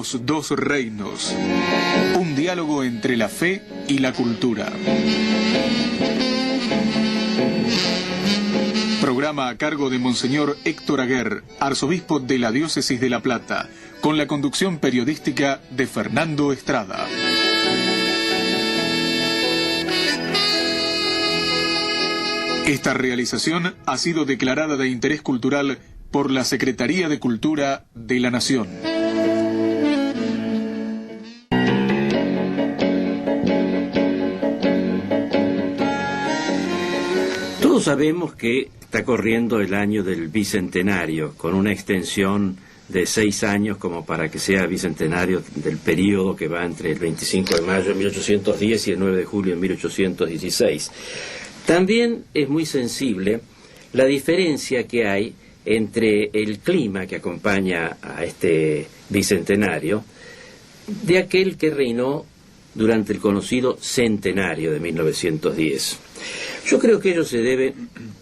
Los dos reinos. Un diálogo entre la fe y la cultura. Programa a cargo de Monseñor Héctor Aguer, arzobispo de la Diócesis de La Plata, con la conducción periodística de Fernando Estrada. Esta realización ha sido declarada de interés cultural por la Secretaría de Cultura de la Nación. Todos sabemos que está corriendo el año del Bicentenario, con una extensión de 6 años como para que sea bicentenario del periodo que va entre el 25 de mayo de 1810 y el 9 de julio de 1816. También es muy sensible la diferencia que hay entre el clima que acompaña a este bicentenario de aquel que reinó durante el conocido centenario de 1910. Yo creo que ello se debe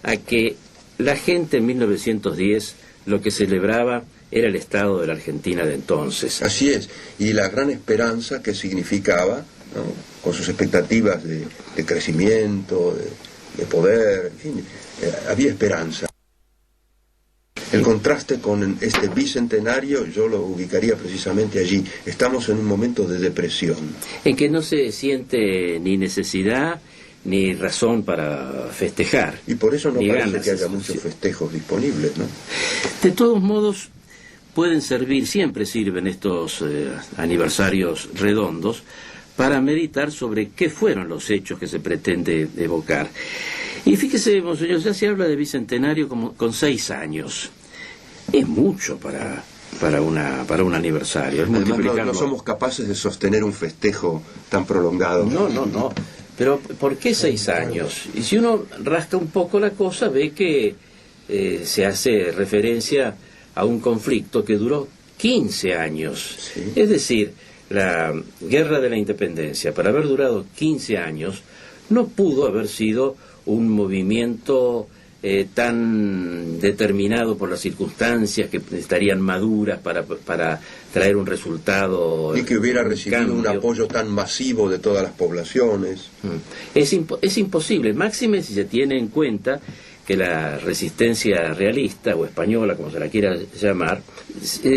a que la gente en 1910 lo que celebraba era el estado de la Argentina de entonces. Así es, y la gran esperanza que significaba, ¿no?, con sus expectativas de crecimiento, de poder, en fin, había esperanza. El contraste con este bicentenario yo lo ubicaría precisamente allí. Estamos en un momento de depresión. En que no se siente ni necesidad ni razón para festejar. Y por eso no parece que haya muchos festejos disponibles, ¿no? De todos modos, pueden servir, siempre sirven estos aniversarios redondos, para meditar sobre qué fueron los hechos que se pretende evocar. Y fíjese, monseñor, ya se habla de bicentenario como con 6 años. Es mucho para un aniversario. Es además, no somos capaces de sostener un festejo tan prolongado. No. Pero ¿por qué 6 años? Y si uno rasca un poco la cosa, ve que se hace referencia a un conflicto que duró 15 años. Sí. Es decir, la Guerra de la Independencia, para haber durado 15 años, no pudo haber sido un movimiento tan determinado por las circunstancias que estarían maduras para traer un resultado. Y que hubiera recibido un apoyo tan masivo de todas las poblaciones. Es imposible, máxime si se tiene en cuenta que la resistencia realista o española, como se la quiera llamar,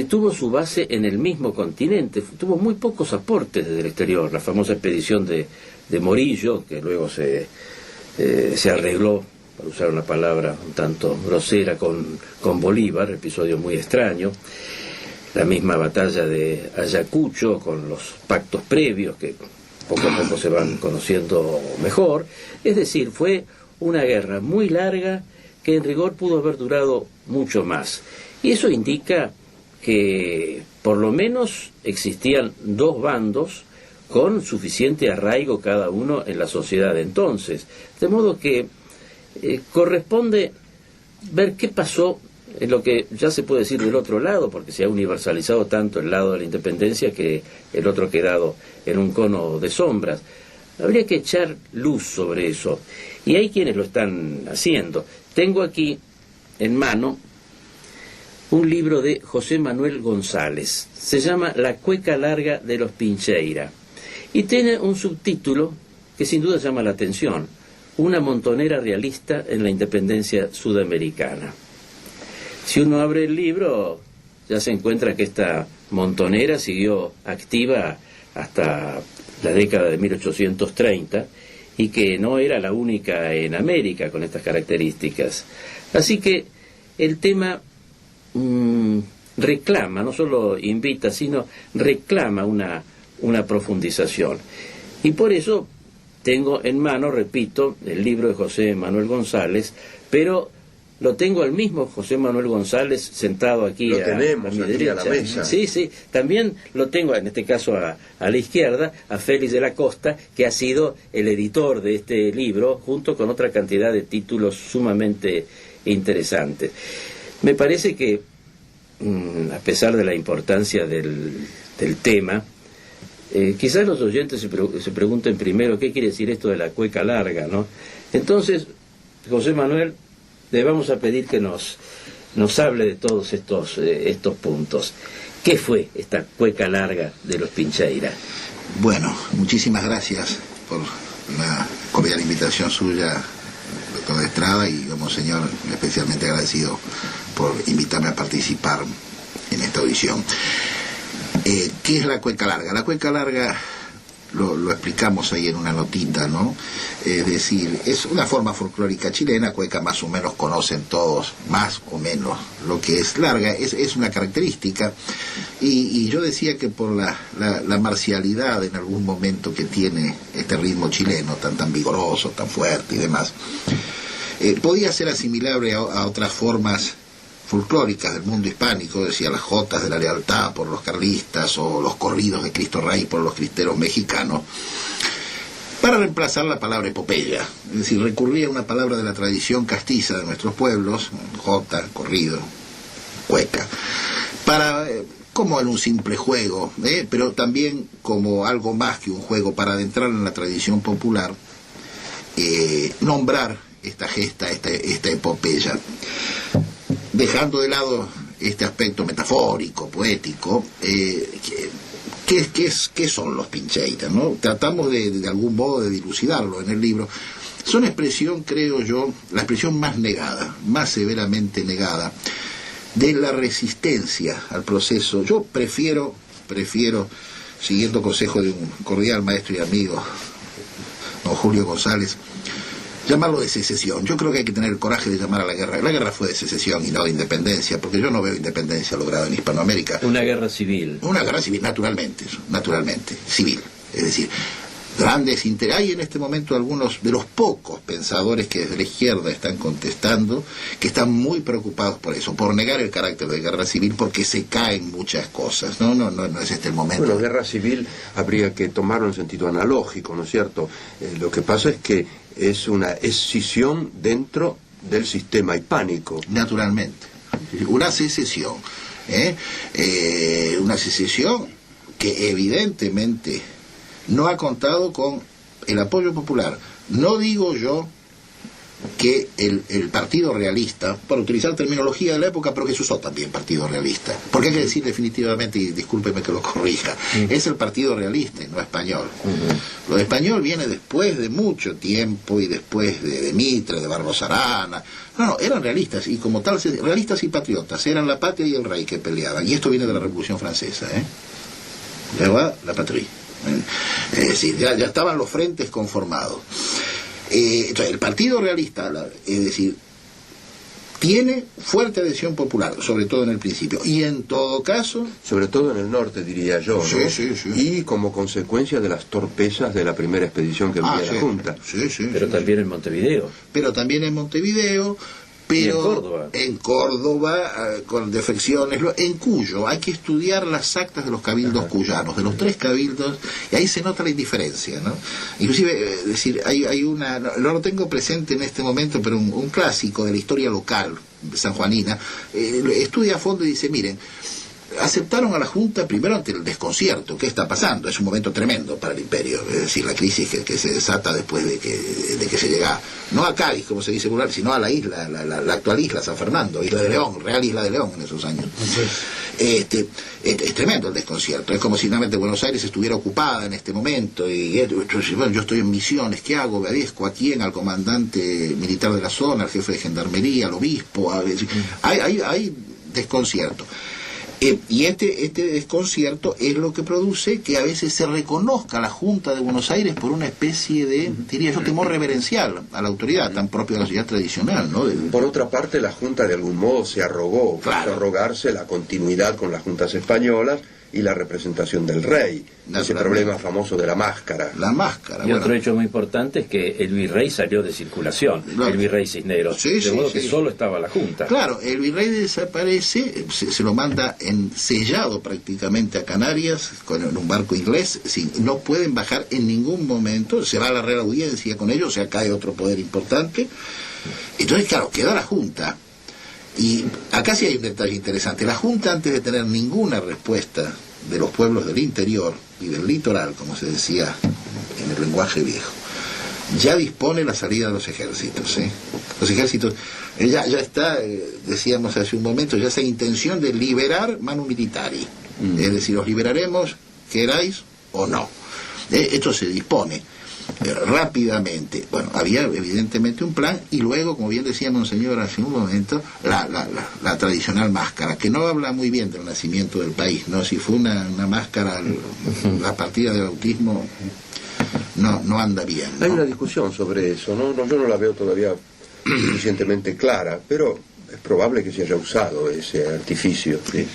tuvo su base en el mismo continente, tuvo muy pocos aportes desde el exterior. La famosa expedición de Morillo, que luego se arregló, para usar una palabra un tanto grosera, con Bolívar, episodio muy extraño. La misma batalla de Ayacucho, con los pactos previos que poco a poco se van conociendo mejor. Es decir, fue una guerra muy larga que en rigor pudo haber durado mucho más. Y eso indica que por lo menos existían 2 bandos con suficiente arraigo cada uno en la sociedad de entonces. De modo que corresponde ver qué pasó en lo que ya se puede decir del otro lado, porque se ha universalizado tanto el lado de la independencia que el otro ha quedado en un cono de sombras. Habría que echar luz sobre eso, y hay quienes lo están haciendo. Tengo aquí en mano un libro de José Manuel González, se llama La cueca larga de los Pincheira, y tiene un subtítulo que sin duda llama la atención: Una montonera realista en la independencia sudamericana. Si uno abre el libro, ya se encuentra que esta montonera siguió activa hasta la década de 1830 y que no era la única en América con estas características. Así que el tema reclama, no solo invita, sino reclama una profundización. Y por eso tengo en mano, repito, el libro de José Manuel González, pero lo tengo al mismo José Manuel González sentado aquí a mi derecha. A la mesa. Sí, también lo tengo, en este caso a la izquierda, a Félix de la Costa, que ha sido el editor de este libro, junto con otra cantidad de títulos sumamente interesantes. Me parece que, a pesar de la importancia del tema, quizás los oyentes se pregunten primero qué quiere decir esto de la cueca larga, ¿no? Entonces, José Manuel, le vamos a pedir que nos nos hable de todos estos puntos. ¿Qué fue esta cueca larga de los Pincheira? Bueno, muchísimas gracias por la cordial invitación suya, doctor Estrada, y como señor, especialmente agradecido por invitarme a participar en esta audición. ¿Qué es la cueca larga? La cueca larga lo explicamos ahí en una notita, ¿no? Es decir, es una forma folclórica chilena. Cueca más o menos conocen todos, más o menos, lo que es larga, es una característica, y yo decía que por la marcialidad en algún momento que tiene este ritmo chileno, tan vigoroso, tan fuerte y demás, podía ser asimilable a otras formas folclóricas del mundo hispánico, decía las jotas de la lealtad por los carlistas o los corridos de Cristo Rey por los cristeros mexicanos, para reemplazar la palabra epopeya. Es decir, recurría a una palabra de la tradición castiza de nuestros pueblos, jota, corrido, cueca, para como en un simple juego, pero también como algo más que un juego, para adentrar en la tradición popular, nombrar esta gesta, esta epopeya, dejando de lado este aspecto metafórico, poético. ¿Qué son los Pincheira, ¿no? Tratamos de algún modo de dilucidarlo en el libro. Son expresión, creo yo, la expresión más negada, más severamente negada, de la resistencia al proceso. Yo prefiero, siguiendo consejo de un cordial maestro y amigo, don Julio González, llamarlo de secesión. Yo creo que hay que tener el coraje de llamar a la guerra. La guerra fue de secesión y no de independencia, porque yo no veo independencia lograda en Hispanoamérica. Una guerra civil. Una guerra civil, naturalmente, civil. Es decir, hay en este momento algunos de los pocos pensadores que desde la izquierda están contestando, que están muy preocupados por eso, por negar el carácter de guerra civil, porque se caen muchas cosas. No es este el momento. Bueno, guerra civil habría que tomarlo en sentido analógico, ¿no es cierto? Lo que pasa es que es una escisión dentro del sistema hispánico. Naturalmente. Una secesión. Una secesión que evidentemente no ha contado con el apoyo popular. No digo yo que el Partido Realista, por utilizar terminología de la época, pero que se usó también Partido Realista, porque hay que decir definitivamente, y discúlpeme que lo corrija, es el Partido Realista y no español. Lo de español viene después de mucho tiempo y después de Mitre, de Barros Arana. No, eran realistas, y como tal, realistas y patriotas, eran la patria y el rey que peleaban, y esto viene de la Revolución Francesa, la patria. Es decir, ya estaban los frentes conformados. Entonces, el Partido Realista, es decir, tiene fuerte adhesión popular, sobre todo en el principio, y en todo caso... Sobre todo en el norte, diría yo, ¿no? Sí. Y como consecuencia de las torpezas de la primera expedición que envía la Junta. Pero también en Montevideo. Pero en Córdoba, con defecciones, en Cuyo, hay que estudiar las actas de los cabildos cuyanos, de los 3 cabildos, y ahí se nota la indiferencia, ¿no? Inclusive, es decir, hay una, no lo tengo presente en este momento, pero un clásico de la historia local sanjuanina, estudia a fondo y dice, miren, aceptaron a la Junta primero ante el desconcierto. ¿Qué está pasando? Es un momento tremendo para el imperio, es decir, la crisis que se desata después de que se llega, no a Cádiz, como se dice vulgar, sino a la isla, la actual isla San Fernando, Isla de León, Real Isla de León en esos años. Es tremendo el desconcierto, es como si realmente Buenos Aires estuviera ocupada en este momento, y bueno, yo estoy en Misiones, ¿qué hago? Obedezco a quién, al comandante militar de la zona, al jefe de gendarmería, al obispo, hay desconcierto. Y este desconcierto es lo que produce que a veces se reconozca a la Junta de Buenos Aires por una especie de, diría yo, temor reverencial a la autoridad, tan propia de la sociedad tradicional, ¿no? Por otra parte, la Junta de algún modo se arrogó, quiso arrogarse la continuidad con las juntas españolas y la representación del rey, ese problema famoso de la máscara. La máscara. Y otro hecho muy importante es que el virrey salió de circulación, el virrey Cisneros, de modo que solo estaba la Junta. Claro, el virrey desaparece, se lo manda sellado prácticamente a Canarias con un barco inglés, no pueden bajar en ningún momento, se va a la Real Audiencia con ellos, o sea, cae otro poder importante. Entonces, claro, queda la Junta. Y acá sí hay un detalle interesante. La Junta, antes de tener ninguna respuesta de los pueblos del interior y del litoral, como se decía en el lenguaje viejo, ya dispone la salida de los ejércitos. Los ejércitos, ya está, decíamos hace un momento, ya esa intención de liberar manu militari. Es decir, los liberaremos, queráis o no. Esto se dispone rápidamente. Bueno, había evidentemente un plan, y luego, como bien decía Monseñor hace un momento, la tradicional máscara, que no habla muy bien del nacimiento del país, ¿no? Si fue una máscara, la partida del bautismo no anda bien, ¿no? Hay una discusión sobre eso, ¿no? Yo no la veo todavía suficientemente clara, pero es probable que se haya usado ese artificio. ¿Sí?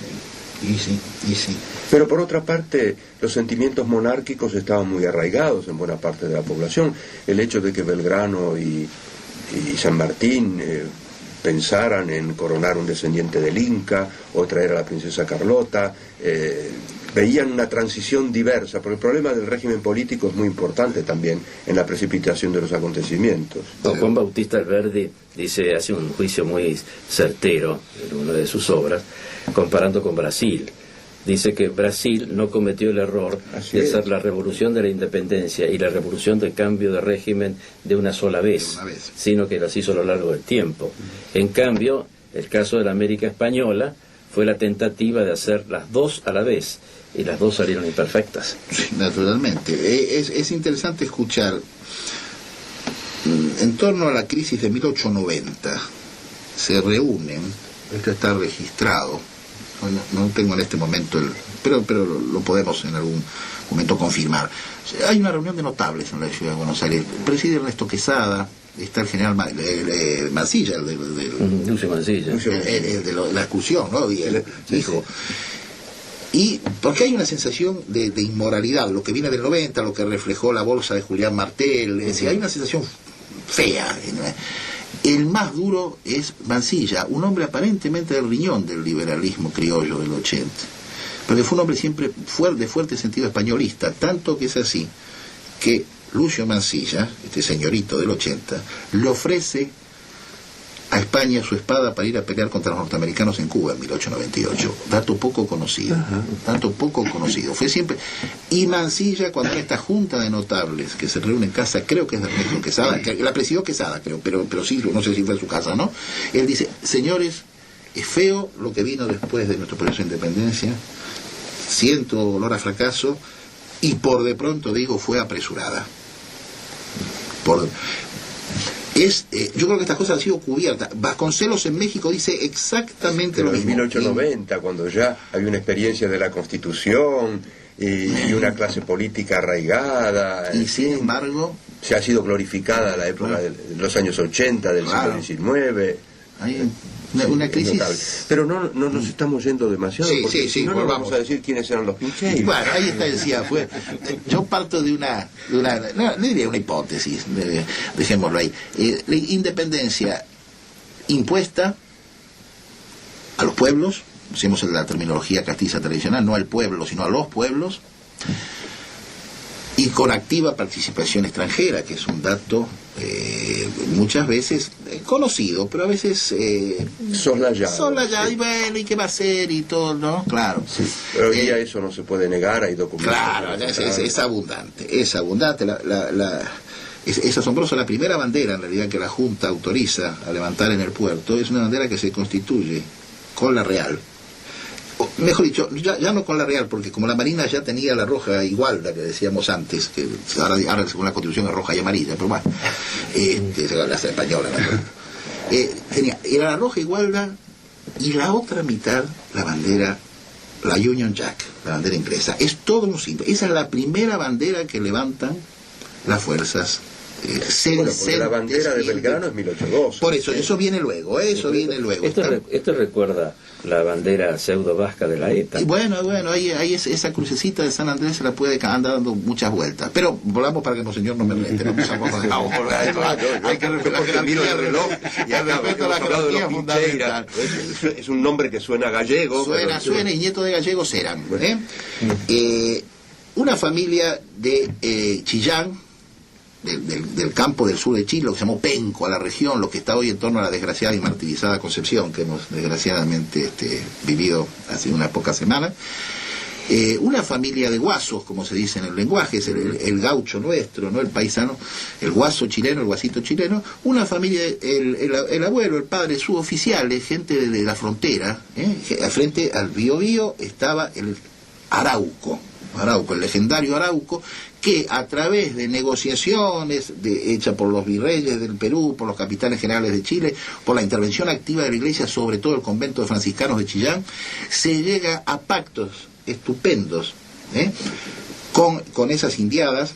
Y sí. Pero por otra parte, los sentimientos monárquicos estaban muy arraigados en buena parte de la población. El hecho de que Belgrano y San Martín pensaran en coronar un descendiente del Inca o traer a la princesa Carlota, veían una transición diversa, porque el problema del régimen político es muy importante también en la precipitación de los acontecimientos. Juan Bautista Alberdi hace un juicio muy certero en una de sus obras, comparando con Brasil. Dice que Brasil no cometió el error de hacer la revolución de la independencia y la revolución del cambio de régimen de una sola vez, sino que las hizo a lo largo del tiempo. En cambio, el caso de la América Española fue la tentativa de hacer las dos a la vez, y las dos salieron imperfectas. Sí, naturalmente. Es interesante escuchar, en torno a la crisis de 1890, se reúnen, esto está registrado, no tengo en este momento pero lo podemos en algún momento confirmar. Hay una reunión de notables en la ciudad de Buenos Aires. Preside Ernesto Quesada, está el general Mansilla, Lucio Mansilla, el de la excursión, ¿no? Y él dijo, y porque hay una sensación de inmoralidad, lo que viene del 90, lo que reflejó la bolsa de Julián Martel, es decir, hay una sensación fea. El más duro es Mansilla, un hombre aparentemente del riñón del liberalismo criollo del 80, pero fue un hombre siempre de fuerte sentido españolista, tanto que es así que Lucio Mansilla, este señorito del 80, le ofrece a España su espada para ir a pelear contra los norteamericanos en Cuba en 1898. Dato poco conocido. Fue siempre. Y Mansilla, cuando en esta junta de notables que se reúne en casa, creo que es de Ernesto Quesada, que la presidió Quesada, creo, pero sí, no sé si fue en su casa, ¿no? Él dice, señores, es feo lo que vino después de nuestro proceso de independencia, siento olor a fracaso, y por de pronto digo, fue apresurada. Yo creo que estas cosas han sido cubiertas. Vasconcelos en México dice exactamente lo mismo. En 1890, cuando ya había una experiencia de la Constitución y una clase política arraigada. Y sin embargo, se ha sido glorificada la época de los años 80 del siglo XIX. Hay una crisis. Pero no nos estamos yendo demasiado, porque si no nos vamos a decir quiénes eran los Pincheiros. Bueno, ahí está, decía, yo parto de una no diría una hipótesis, dejémoslo ahí. La independencia impuesta a los pueblos, usemos la terminología castiza tradicional, no al pueblo, sino a los pueblos, y con activa participación extranjera, que es un dato muchas veces conocido, pero a veces soslayado, y bueno, ¿y qué va a hacer? Y todo, ¿no? Claro. Sí. Pero hoy día eso no se puede negar, hay documentos. Claro, es abundante, es asombroso. La primera bandera, en realidad, que la Junta autoriza a levantar en el puerto, es una bandera que se constituye con la Real. Mejor dicho, ya no con la Real, porque como la Marina ya tenía la roja igual, la que decíamos antes, que ahora según la Constitución es roja y amarilla, pero bueno, la española, era la roja igualdad, y la otra mitad, la bandera, la Union Jack, la bandera inglesa. Es todo un símbolo. Esa es la primera bandera que levantan las fuerzas. Porque la bandera de Belgrano es 1812. Por eso viene luego, Esto recuerda la bandera pseudo vasca de la ETA. Y bueno, ahí esa crucecita de San Andrés se la puede andar dando muchas vueltas. Pero volvamos para que Monseñor no me rete. Hay que respetar el reloj y el respeto a la jerarquía es fundamental. Es un nombre que suena gallego. Suena, y nietos de gallegos eran. Una familia de Chillán, del campo del sur de Chile, lo que se llamó Penco, a la región, lo que está hoy en torno a la desgraciada y martirizada Concepción, que hemos desgraciadamente vivido hace unas pocas semanas. Una familia de guasos, como se dice en el lenguaje, es el gaucho nuestro, no el paisano, el guaso chileno, el guasito chileno. Una familia, el abuelo, el padre, suboficiales, gente de la frontera, frente al Biobío estaba el Arauco, el legendario Arauco, que a través de negociaciones hechas por los virreyes del Perú, por los capitanes generales de Chile, por la intervención activa de la Iglesia, sobre todo el convento de franciscanos de Chillán, se llega a pactos estupendos con esas indiadas,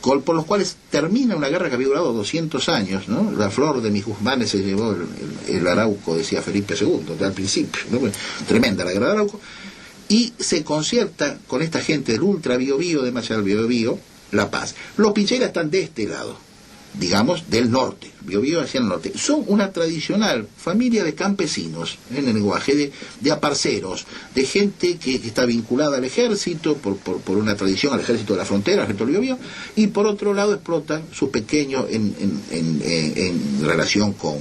por los cuales termina una guerra que había durado 200 años, ¿no? La flor de mis Guzmanes se llevó el Arauco, decía Felipe II, al principio, ¿no? Tremenda la guerra de Arauco, y se concierta con esta gente del ultra Biobío, de más allá del Biobío, la paz. Los Pincheiras están de este lado, digamos, del norte, Biobío hacia el norte. Son una tradicional familia de campesinos, en el lenguaje, de aparceros, de gente que está vinculada al ejército, por una tradición al ejército de la frontera, al ejército del Biobío, y por otro lado explotan sus pequeños en relación con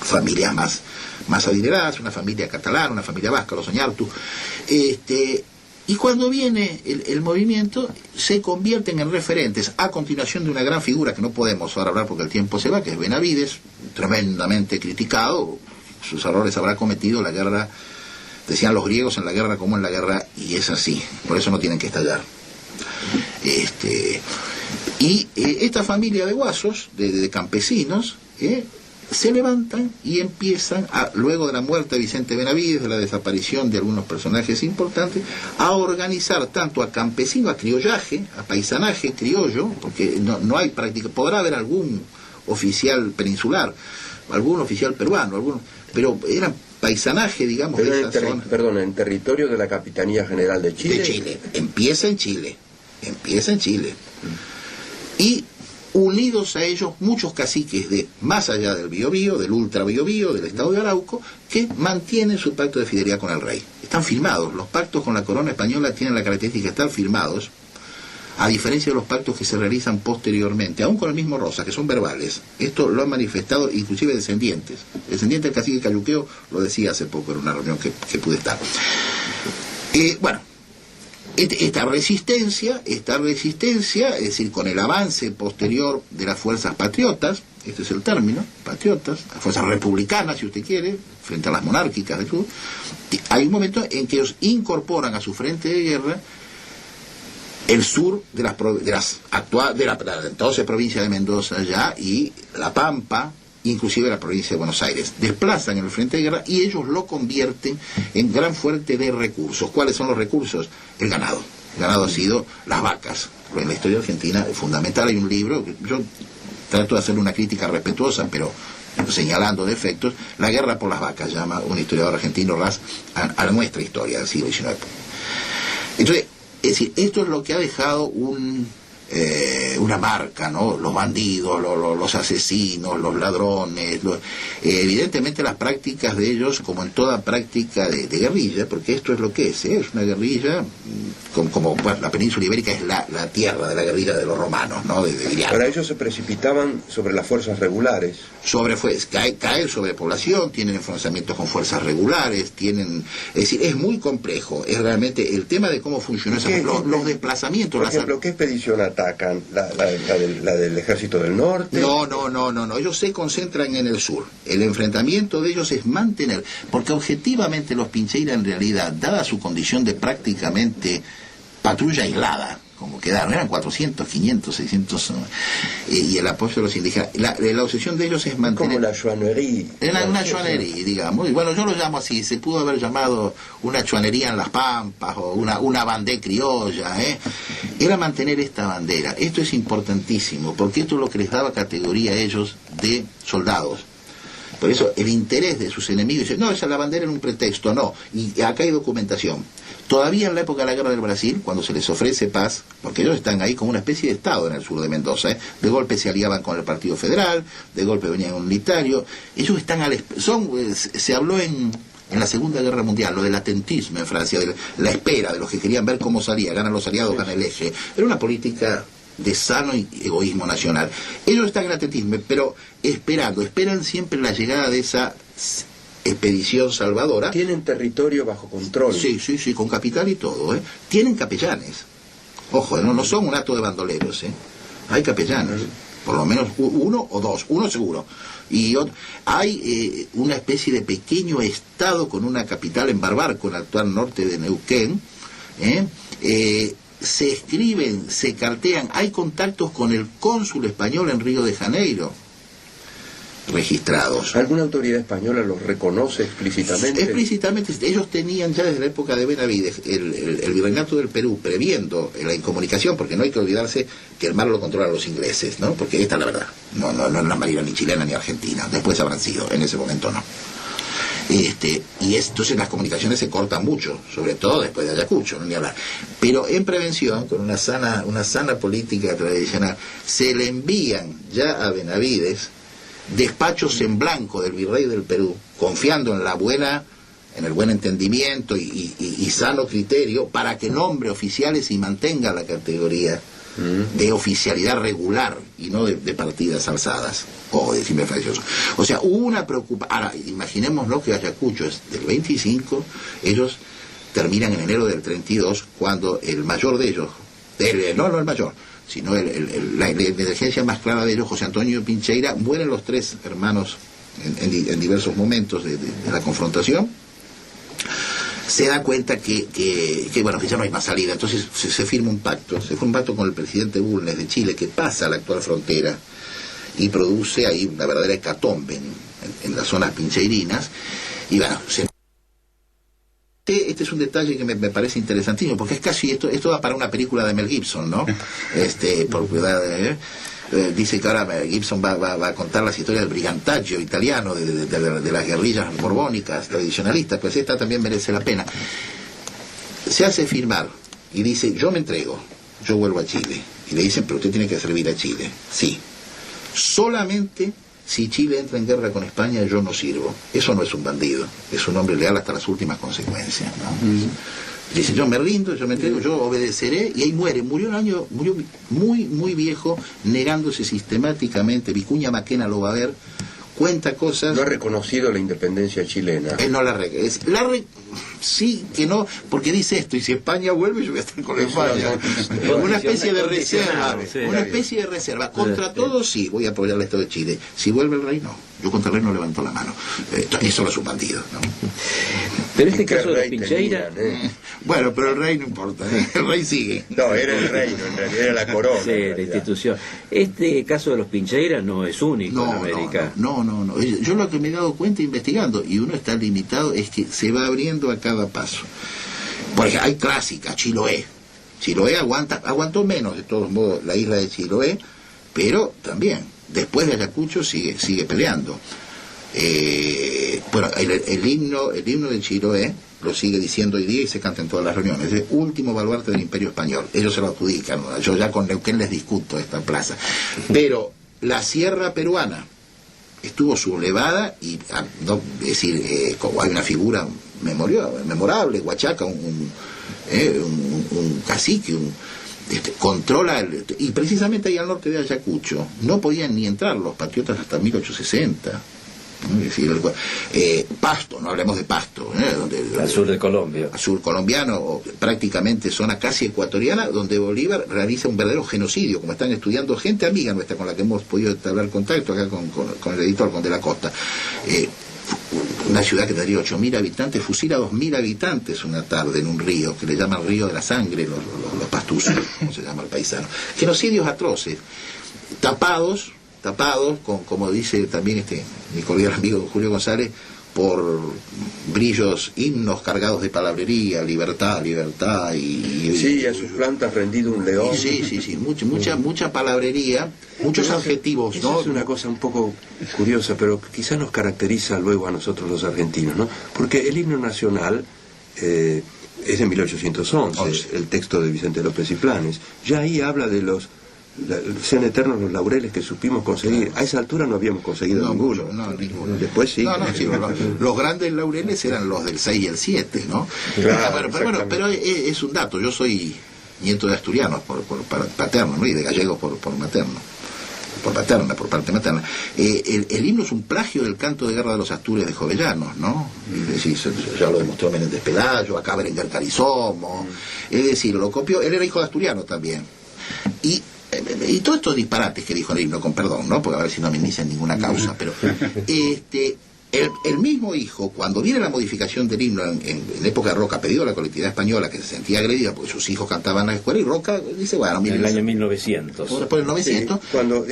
familias más adineradas, una familia catalana, una familia vasca, los Oñartu, y cuando viene el movimiento se convierten en referentes a continuación de una gran figura que no podemos ahora hablar porque el tiempo se va, que es Benavides, tremendamente criticado, sus errores habrá cometido, la guerra, decían los griegos, en la guerra como en la guerra, y es así, por eso no tienen que estallar. Y esta familia de guasos, de campesinos, se levantan y empiezan, luego de la muerte de Vicente Benavides, de la desaparición de algunos personajes importantes, a organizar tanto a campesino, a criollaje, a paisanaje criollo, porque no hay práctica, podrá haber algún oficial peninsular, algún oficial peruano, pero eran paisanaje, digamos, pero de esa zona. Perdón, en territorio de la Capitanía General de Chile. De Chile, empieza en Chile. Y unidos a ellos muchos caciques de más allá del Biobío, del ultra Biobío, del estado de Arauco, que mantienen su pacto de fidelidad con el rey. Están firmados, los pactos con la corona española tienen la característica de estar firmados, a diferencia de los pactos que se realizan posteriormente, aún con el mismo Rosa, que son verbales. Esto lo han manifestado inclusive descendientes. El descendiente del cacique Cayuqueo lo decía hace poco en una reunión que pude estar. Bueno, esta resistencia, es decir, con el avance posterior de las fuerzas patriotas, este es el término, patriotas, las fuerzas republicanas, si usted quiere, frente a las monárquicas del sur, hay un momento en que ellos incorporan a su frente de guerra el sur de la entonces provincia de Mendoza ya, y La Pampa, inclusive la provincia de Buenos Aires. Desplazan el frente de guerra y ellos lo convierten en gran fuente de recursos. ¿Cuáles son los recursos? El ganado. El ganado ha sido las vacas. En la historia argentina es fundamental. Hay un libro, que yo trato de hacerle una crítica respetuosa, pero señalando defectos, La guerra por las vacas, llama un historiador argentino, Raz, a nuestra historia del siglo XIX. Entonces, es decir, esto es lo que ha dejado una marca, ¿no? Los bandidos, los asesinos, los ladrones, evidentemente las prácticas de ellos, como en toda práctica de guerrilla, porque esto es lo que es una guerrilla, como bueno, la península ibérica es la tierra de la guerrilla de los romanos, ¿no? De Para ellos se precipitaban sobre las fuerzas regulares. Caen sobre población, tienen enfrentamientos con fuerzas regulares, es decir, es muy complejo, es realmente el tema de cómo funcionan los desplazamientos. Por ejemplo, ¿qué expedición atacan? ¿La del ejército del norte? No, ellos se concentran en el sur. El enfrentamiento de ellos es mantener, porque objetivamente los Pincheiras en realidad, dada su condición de prácticamente patrulla aislada, como quedaron, eran 400, 500, 600, y el apoyo de los indígenas. La obsesión de ellos es mantener... Como la chuanería. Era una chuanería, digamos. Y bueno, yo lo llamo así, se pudo haber llamado una chuanería en las Pampas, o una bandera criolla, Era mantener esta bandera. Esto es importantísimo, porque esto es lo que les daba categoría a ellos de soldados. Por eso el interés de sus enemigos, dicen, no, esa la bandera era un pretexto, no. Y acá hay documentación. Todavía en la época de la Guerra del Brasil, cuando se les ofrece paz, porque ellos están ahí como una especie de Estado en el sur de Mendoza, de golpe se aliaban con el Partido Federal, de golpe venían un unitario, ellos están se habló en la Segunda Guerra Mundial, lo del atentismo en Francia, de la espera de los que querían ver cómo salía, ganan los aliados, gana el eje. Era una política de sano egoísmo nacional. Ellos están en atentismo, pero esperan siempre la llegada de esa expedición salvadora. Tienen territorio bajo control. Sí, con capital y todo, ¿eh? Tienen capellanes. Ojo, no son un acto de bandoleros, ¿eh? Hay capellanes, por lo menos uno o dos, uno seguro. Y hay una especie de pequeño estado con una capital en Barbarco, en el actual norte de Neuquén. Se escriben, se cartean, hay contactos con el cónsul español en Río de Janeiro registrados. ¿Alguna autoridad española los reconoce explícitamente? Explícitamente, ellos tenían ya desde la época de Benavides el virreinato del Perú, previendo la incomunicación, porque no hay que olvidarse que el mar lo controlan los ingleses, ¿no? Porque esta es la verdad, no es la marina ni chilena ni argentina, después habrán sido, en ese momento no. Entonces las comunicaciones se cortan mucho, sobre todo después de Ayacucho, no ni hablar. Pero en prevención, con una sana política tradicional, se le envían ya a Benavides despachos en blanco del virrey del Perú, confiando en el buen entendimiento y sano criterio, para que nombre oficiales y mantenga la categoría de oficialidad regular y no de partidas alzadas o de simple fallecioso. O sea, hubo una preocupación. Ahora, imaginémonos que Ayacucho es del 25, ellos terminan en enero del 32, cuando el mayor de ellos, no el mayor, sino la inteligencia más clara de ellos, José Antonio Pincheira, mueren los tres hermanos en diversos momentos de la confrontación. Se da cuenta que ya no hay más salida, entonces se firma un pacto, con el presidente Bulnes de Chile, que pasa a la actual frontera y produce ahí una verdadera hecatombe en las zonas pincheirinas. Y bueno, este es un detalle que me parece interesantísimo, porque es casi, esto va para una película de Mel Gibson, ¿no? Por cuidado, dice que ahora Gibson va a contar las historias del brigantaggio italiano, de las guerrillas borbónicas tradicionalistas, pues esta también merece la pena. Se hace firmar y dice: yo me entrego, yo vuelvo a Chile. Y le dicen: pero usted tiene que servir a Chile. Sí, solamente si Chile entra en guerra con España, yo no sirvo. Eso no es un bandido, es un hombre leal hasta las últimas consecuencias, ¿no? Dice: yo me rindo, yo me entrego, yo obedeceré. Y ahí murió muy viejo, negándose sistemáticamente. Vicuña Maquena lo va a ver, cuenta cosas. No ha reconocido la independencia chilena. Él no sí que no, porque dice esto: y si España vuelve, yo voy a estar con España. Una especie de reserva. Contra todo, sí, voy a apoyar el Estado de Chile. Si vuelve el rey, no. Yo contra el rey no levanto la mano. Eso no es un bandido, ¿no? Pero este caso de los Pincheira... Bueno, pero el rey no importa, el rey sigue. No, era el reino, en realidad era la corona. Sí, la institución. Este caso de los Pincheira no es único en América. No. Yo lo que me he dado cuenta investigando, y uno está limitado, es que se va abriendo a cada paso. Porque hay clásicas, Chiloé. Chiloé aguantó menos, de todos modos, la isla de Chiloé, pero también, después de Ayacucho sigue peleando. Bueno, el himno de Chiloé lo sigue diciendo hoy día y se canta en todas las reuniones: es el último baluarte del Imperio Español. Ellos se lo adjudican, ¿no? Yo ya con Neuquén les discuto esta plaza. Pero la sierra peruana estuvo sublevada y, es decir, como hay una figura memorable, Huachaca, un cacique, controla y precisamente ahí al norte de Ayacucho no podían ni entrar los patriotas hasta 1860. Es decir, Pasto, no hablemos de Pasto, donde al sur de Colombia, sur colombiano, prácticamente zona casi ecuatoriana, donde Bolívar realiza un verdadero genocidio, como están estudiando gente amiga nuestra con la que hemos podido establecer contacto acá con el editor, con De la Costa. Una ciudad que tendría 8.000 habitantes, fusila a 2.000 habitantes una tarde en un río que le llaman Río de la Sangre, los pastuzos, como se llama el paisano. Genocidios atroces, tapados como dice también mi colega amigo Julio González, por brillos himnos cargados de palabrería, libertad y sí, a sus plantas rendido un león. Sí, mucha palabrería, muchos adjetivos, eso, ¿no? Es una cosa un poco curiosa, pero quizás nos caracteriza luego a nosotros los argentinos, ¿no? Porque el himno nacional es de 1811, el texto de Vicente López y Planes. Ya ahí habla de sean eternos los laureles que supimos conseguir. A esa altura no habíamos conseguido ninguno. Después sí. Los grandes laureles eran los del 6 y el 7, ¿no? Claro, pero es un dato. Yo soy nieto de asturianos por paterno, ¿no? Y de gallegos por materno. por paterna, por parte materna. El himno es un plagio del canto de guerra de los Astures de Jovellanos, ¿no? Es decir, ya lo demostró Menéndez Pelayo, acá Berenguer Carizomo, es decir, lo copió, él era hijo de asturiano también. Y todos estos disparates que dijo el himno, con perdón, ¿no? Porque a ver si no me inician ninguna causa, pero el mismo hijo, cuando viene la modificación del himno en época de Roca, pedido a la colectividad española que se sentía agredida porque sus hijos cantaban en la escuela, y Roca dice, bueno, mire, en el año 1900. Por el 900. Sí, cuando,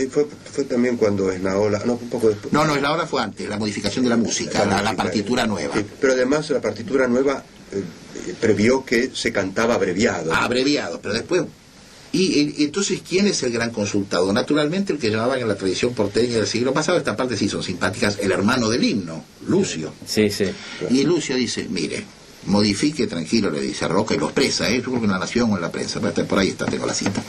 fue también cuando Esnaola, no, un poco después. No, Esnaola fue antes, la modificación de la música, la partitura nueva. Sí, pero además la partitura nueva previó que se cantaba abreviado. Abreviado, pero después... Y entonces, ¿quién es el gran consultado? Naturalmente, el que llamaban en la tradición porteña del siglo pasado, esta parte sí son simpáticas, el hermano del himno, Lucio. Sí, sí. Y Lucio dice, mire, modifique tranquilo, le dice a Roca, y lo expresa, yo creo que en La Nación o en la prensa, por ahí está, tengo la cita.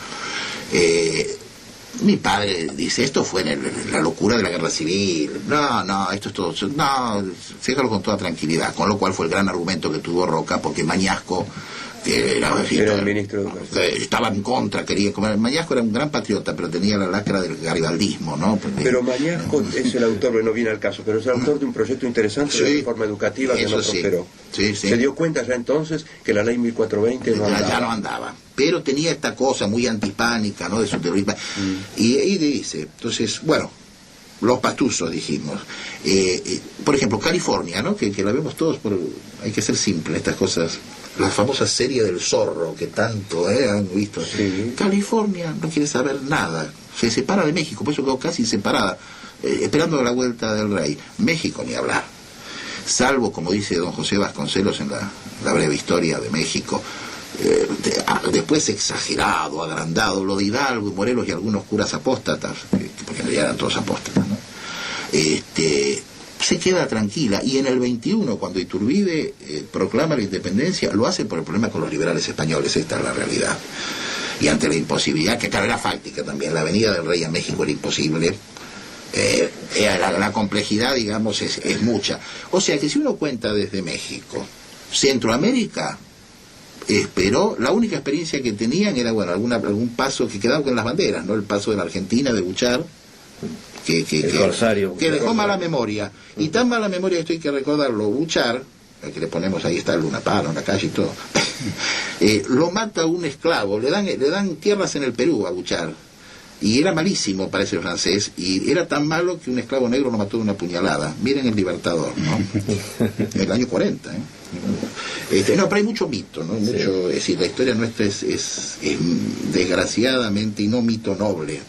Mi padre dice, esto fue en la locura de la guerra civil, no, esto es todo, no, fíjalo con toda tranquilidad, con lo cual fue el gran argumento que tuvo Roca, porque Mañasco, que era el ministro de Educación, estaba en contra, quería comer. Mañasco era un gran patriota, pero tenía la lacra del garibaldismo, ¿no? Pero Mañasco es el autor, no viene al caso, pero es el autor de un proyecto interesante de reforma educativa que no prosperó. Sí. Se dio cuenta ya entonces que la ley 1420 ya no andaba, pero tenía esta cosa muy antihispánica, ¿no? De su terrorismo. Y dice, entonces, bueno, los pastuzos, dijimos. Por ejemplo, California, ¿no? Que la vemos todos, hay que ser simple, estas cosas. La famosa serie del zorro que tanto han visto. Sí. California no quiere saber nada. Se separa de México, por eso quedó casi separada, esperando la vuelta del rey. México ni hablar. Salvo, como dice don José Vasconcelos en la breve historia de México, después exagerado, agrandado, lo de Hidalgo y Morelos y algunos curas apóstatas, porque en realidad eran todos apóstatas, ¿no? Se queda tranquila, y en el 21, cuando Iturbide proclama la independencia, lo hace por el problema con los liberales españoles, esta es la realidad. Y ante la imposibilidad, que claro, era fáctica también, la venida del rey a México era imposible, la complejidad, digamos, es mucha. O sea que si uno cuenta desde México, Centroamérica esperó, la única experiencia que tenían era, bueno, algún paso que quedaba con las banderas, ¿no? El paso de la Argentina, de Buchar, que dejó mala memoria, y tan mala memoria que esto hay que recordarlo. Buchar, al que le ponemos ahí está el Lunapalo en la calle y todo, lo mata un esclavo, le dan tierras en el Perú a Buchar, y era malísimo para ese francés, y era tan malo que un esclavo negro lo mató de una puñalada. Miren El Libertador, ¿no? En el año 40, no, pero hay mucho mito, ¿no? Mucho, es decir, la historia nuestra es desgraciadamente, y no mito noble.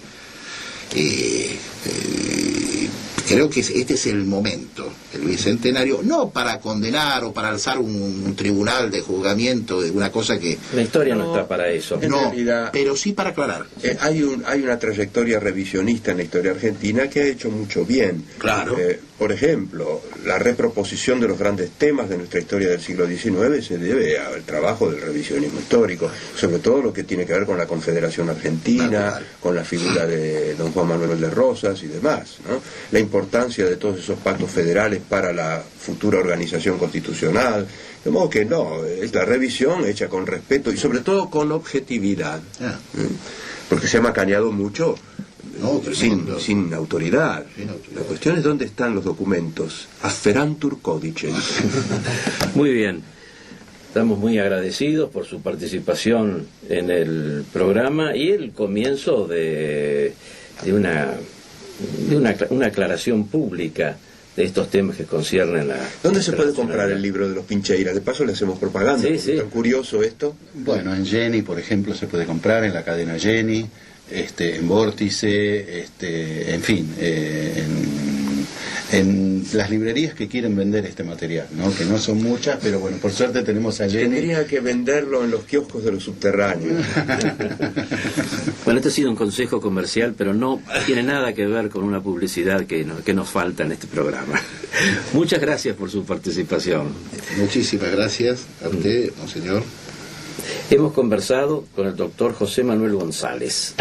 Creo que este es el momento, el bicentenario, no para condenar o para alzar un tribunal de juzgamiento de una cosa que... La historia no está para eso. En realidad, pero sí para aclarar. Hay una trayectoria revisionista en la historia argentina que ha hecho mucho bien. Claro. Por ejemplo, la reproposición de los grandes temas de nuestra historia del siglo XIX se debe al trabajo del revisionismo histórico, sobre todo lo que tiene que ver con la Confederación Argentina, con la figura de don Juan Manuel de Rosas y demás, ¿no? La importancia de todos esos pactos federales para la futura organización constitucional. De modo que no, es la revisión hecha con respeto y sobre todo con objetividad, porque se ha macaneado mucho. No, sin autoridad. La cuestión es dónde están los documentos. Afferantur codice. Muy bien. Estamos muy agradecidos por su participación en el programa y el comienzo de una aclaración pública de estos temas que conciernen a... ¿Dónde se puede comprar el libro de los Pincheiras? De paso le hacemos propaganda. Sí. ¿Tan curioso esto? Bueno, en Jenny, por ejemplo, se puede comprar, en la cadena Jenny, en Vórtice, en fin, en las librerías que quieren vender este material, ¿no? Que no son muchas, pero bueno, por suerte tenemos a Jenny. Tendría que venderlo en los kioscos de los subterráneos. Bueno, este ha sido un consejo comercial, pero no tiene nada que ver con una publicidad que nos falta en este programa. Muchas gracias por su participación. Muchísimas gracias a usted, monseñor. Hemos conversado con el doctor José Manuel González.